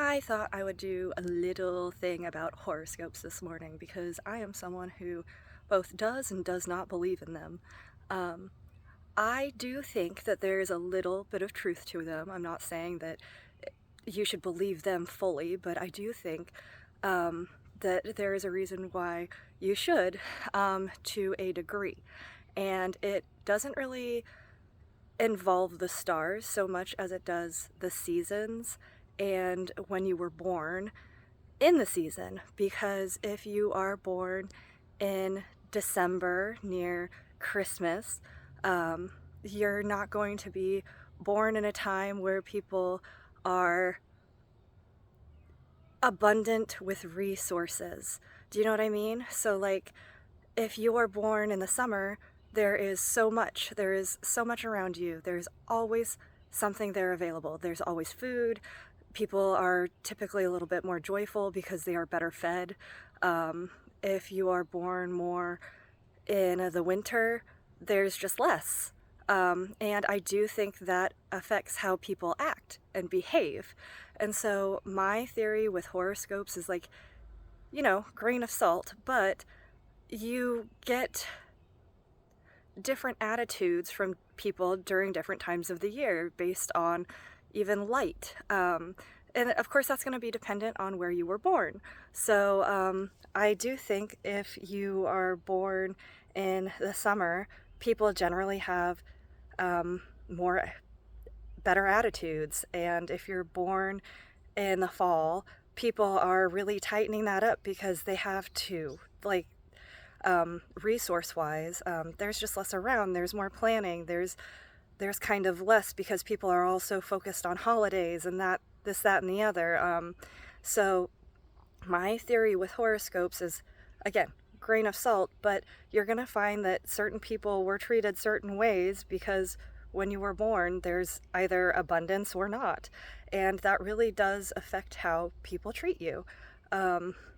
I thought I would do a little thing about horoscopes this morning because I am someone who both does and does not believe in them. Um, I do think that there is a little bit of truth to them. I'm not saying that you should believe them fully, but I do think um, that there is a reason why you should to a degree. And it doesn't really involve the stars so much as it does the seasons and when you were born in the season. Because if you are born in December near Christmas, you're not going to be born in a time where people are abundant with resources. Do you know what I mean? So, like, if you are born in the summer, there is so much. There is so much around you. There's always something there available. There's always food. People are typically a little bit more joyful because they are better fed. If you are born more in the winter, there's just less. And I do think that affects how people act and behave. And so my theory with horoscopes is like, grain of salt, but you get different attitudes from people during different times of the year based on even light. And of course, that's going to be dependent on where you were born. So I do think if you are born in the summer, people generally have more better attitudes. And if you're born in the fall, people are really tightening that up because they have to. Like, resource wise, there's just less around, there's more planning, there's kind of less because people are also focused on holidays and that and the other. So my theory with horoscopes is, again, grain of salt, but you're going to find that certain people were treated certain ways because when you were born there's either abundance or not, and that really does affect how people treat you.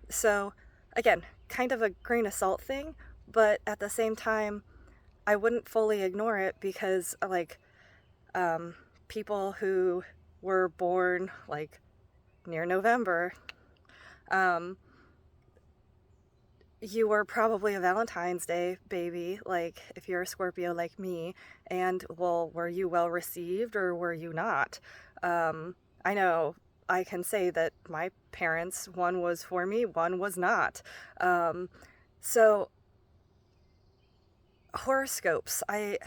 So again, kind of a grain of salt thing, but at the same time, I wouldn't fully ignore it because, like, people who were born like near November, um, you were probably a Valentine's Day baby, like if you're a Scorpio like me, and well, were you well received or were you not? I know I can say that my parents, one was for me, one was not. So horoscopes, I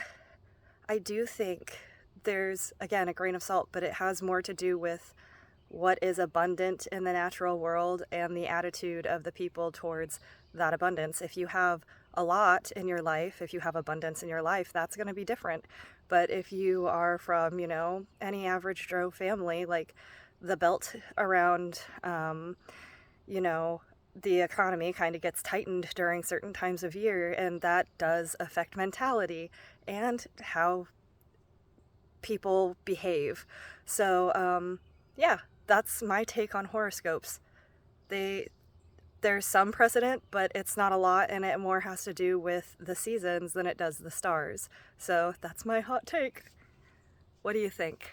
do think there's, again, a grain of salt, but it has more to do with what is abundant in the natural world and the attitude of the people towards that abundance. If you have a lot in your life, if you have abundance in your life, that's going to be different. But if you are from, any average Joe family, like the belt around, you know, the economy kind of gets tightened during certain times of year, and that does affect mentality and how people behave. So, yeah, that's my take on horoscopes. They there's some precedent, but it's not a lot, and it more has to do with the seasons than it does the stars. So that's my hot take. What do you think?